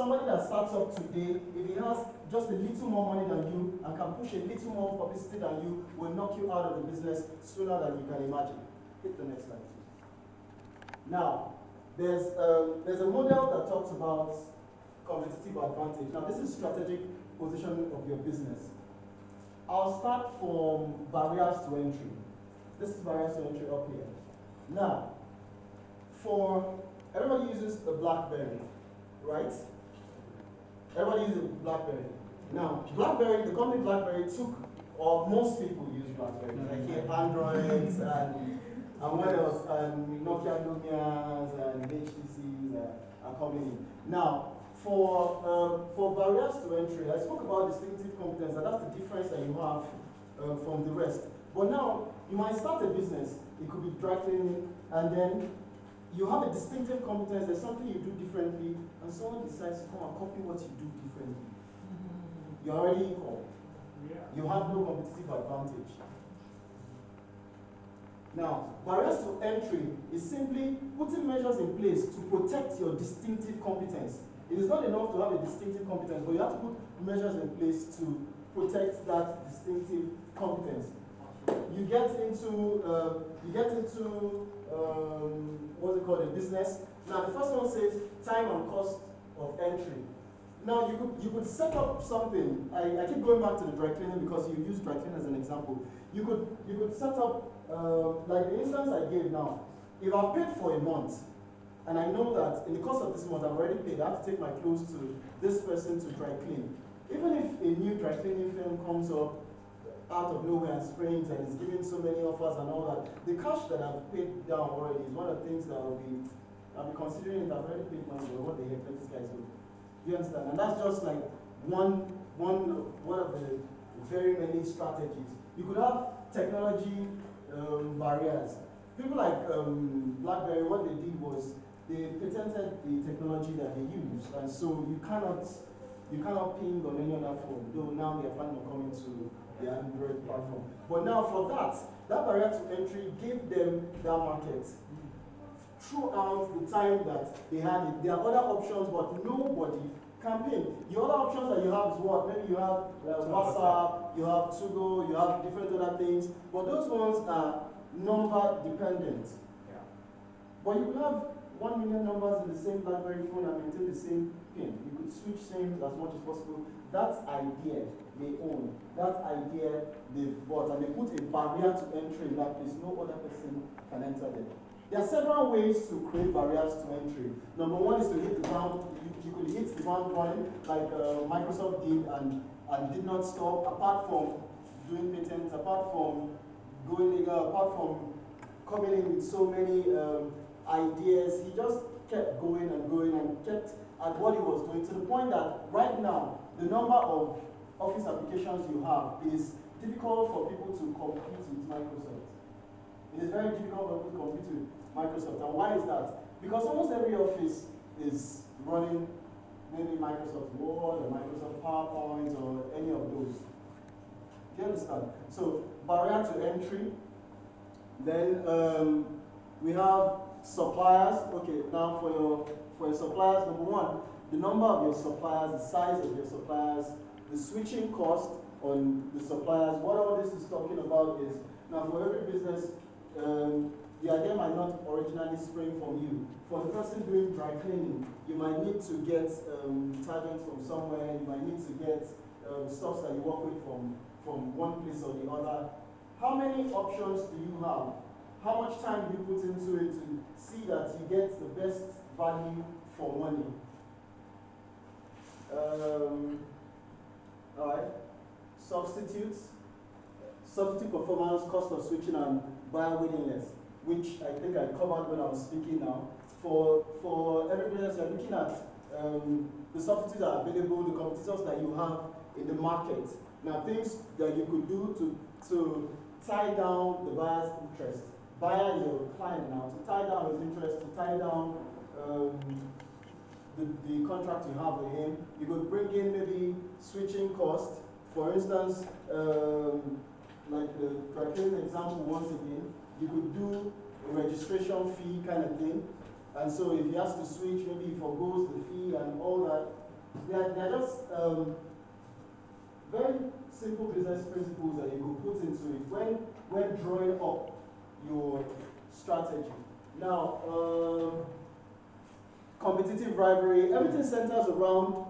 somebody that starts up today, if he has just a little more money than you and can push a little more publicity than you, will knock you out of the business sooner than you can imagine. Hit the next slide, please. Now, there's a model that talks about competitive advantage. Now, this is strategic positioning of your business. I'll start from barriers to entry. This is barriers to entry up here. Now, for everybody uses a BlackBerry, right? Everybody uses a BlackBerry. Now, BlackBerry, the company BlackBerry took, or most people use BlackBerry, like here, Androids and what else? And Nokia Lumias and HTCs are coming in. Now, for barriers to entry, I spoke about distinctive competence, and that's the difference that you have from the rest. But now, you might start a business, it could be dry cleaning, and then you have a distinctive competence, there's something you do differently, and someone decides to come and copy what you do differently. You're already equal. You have no competitive advantage. Now, barriers to entry is simply putting measures in place to protect your distinctive competence. It is not enough to have a distinctive competence, but you have to put measures in place to protect that distinctive competence. You get into what's it called, a business. Now the first one says time and cost of entry. Now you could set up something. I keep going back to the dry cleaning because you use dry cleaning as an example. You could set up like the instance I gave now. If I've paid for a month, and I know that in the course of this month I've already paid, I have to take my clothes to this person to dry clean. Even if a new dry cleaning firm comes up out of nowhere and springs and is giving so many offers and all that, the cash that I've paid down already is one of the things that I'll be considering. If I've already paid money, what the heck, let this guy do? You understand? And that's just like one of the very many strategies. You could have technology barriers. People like BlackBerry, what they did was they patented the technology that they use, and so you cannot ping on any other phone. Though now they are planning on coming to the Android platform. But now for that barrier to entry gave them that market. Throughout the time that they had it, there are other options, but nobody can ping. The other options that you have is what? Maybe you have WhatsApp, you have Tugo, you have different other things, but those ones are number dependent. Yeah. But you could have 1 million numbers in the same BlackBerry phone and maintain the same pin. You could switch SIMs as much as possible. That idea they own. That idea they've bought, and they put a barrier to entry in that place. No other person can enter there. There are several ways to create barriers to entry. Number one is to hit the ground. You could hit the ground running like Microsoft did and did not stop, apart from doing patents, apart from going legal, apart from coming in with so many ideas. He just kept going and going and kept at what he was doing, to the point that right now, the number of office applications you have is difficult for people to compete with Microsoft. It is very difficult for people to compete with Microsoft. And why is that? Because almost every office is running maybe Microsoft Word or Microsoft PowerPoint or any of those. Do you understand? So, barrier to entry. Then we have suppliers. Okay, now for your suppliers, number one, the number of your suppliers, the size of your suppliers, the switching cost on the suppliers. What all this is talking about is, now for every business, the idea might not originally spring from you. For the person doing dry cleaning, you might need to get detergent from somewhere, you might need to get stuff that you work with from one place or the other. How many options do you have? How much time do you put into it to see that you get the best value for money? All right. Substitute performance, cost of switching, and buyer willingness, which I think I covered when I was speaking now. For every business, you're looking at the substitutes that are available, the competitors that you have in the market. Now, things that you could do to tie down the buyer's interest. Buyer is your client now, to tie down his interest, to tie down the contract you have with him. You could bring in maybe switching cost. For instance, like the dry cleaning example once again, you could do a registration fee kind of thing. And so if he has to switch, maybe he forgoes the fee and all that, They're just very simple business principles that you could put into it when drawing up your strategy. Now, competitive rivalry, everything centers around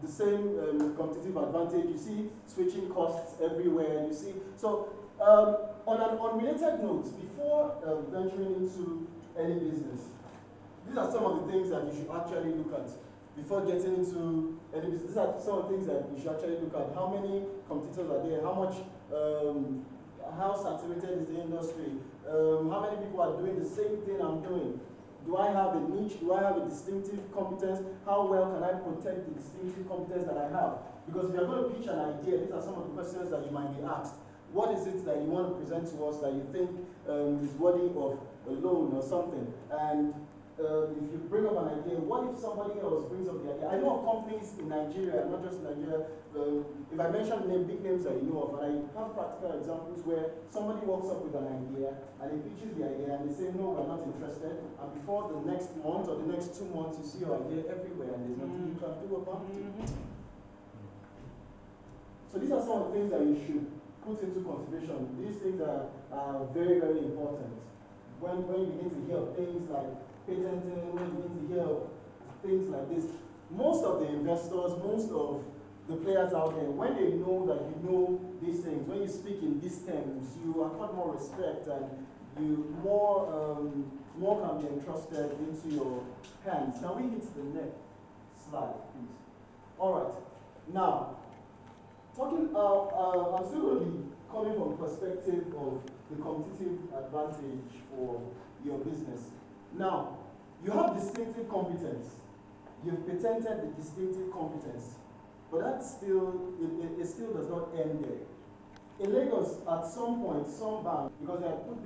the same competitive advantage. You see switching costs everywhere. You see, so on an unrelated note, before venturing into any business, these are some of the things that you should actually look at before getting into any business. These are some of the things that you should actually look at. How many competitors are there? How much? How saturated is the industry? How many people are doing the same thing I'm doing? Do I have a niche? Do I have a distinctive competence? How well can I protect the distinctive competence that I have? Because if you're going to pitch an idea, these are some of the questions that you might be asked. What is it that you want to present to us that you think is worthy of a loan or something? And if you bring up an idea, what if somebody else brings up the idea? I know of companies in Nigeria, not just in Nigeria, if I mention big names that you know of, and I have practical examples where somebody walks up with an idea, and he pitches the idea, and they say, no, we're not interested, and before the next month or the next 2 months, you see your idea everywhere, and there's nothing you can do about it. So these are some of the things that you should put into consideration. These things are very, very important. When you begin to hear things like patenting, when you begin to hear things like this, most of the investors, most of the players out there, when they know that you know these things, when you speak in these terms, you accord more respect and you more can be entrusted into your hands. Can we hit the next slide, please? All right. Now, talking, I'm still going to be coming from the perspective of the competitive advantage for your business. Now, you have distinctive competence. You've patented the distinctive competence, but that still, it still does not end there. In Lagos, at some point, some bank, because they have put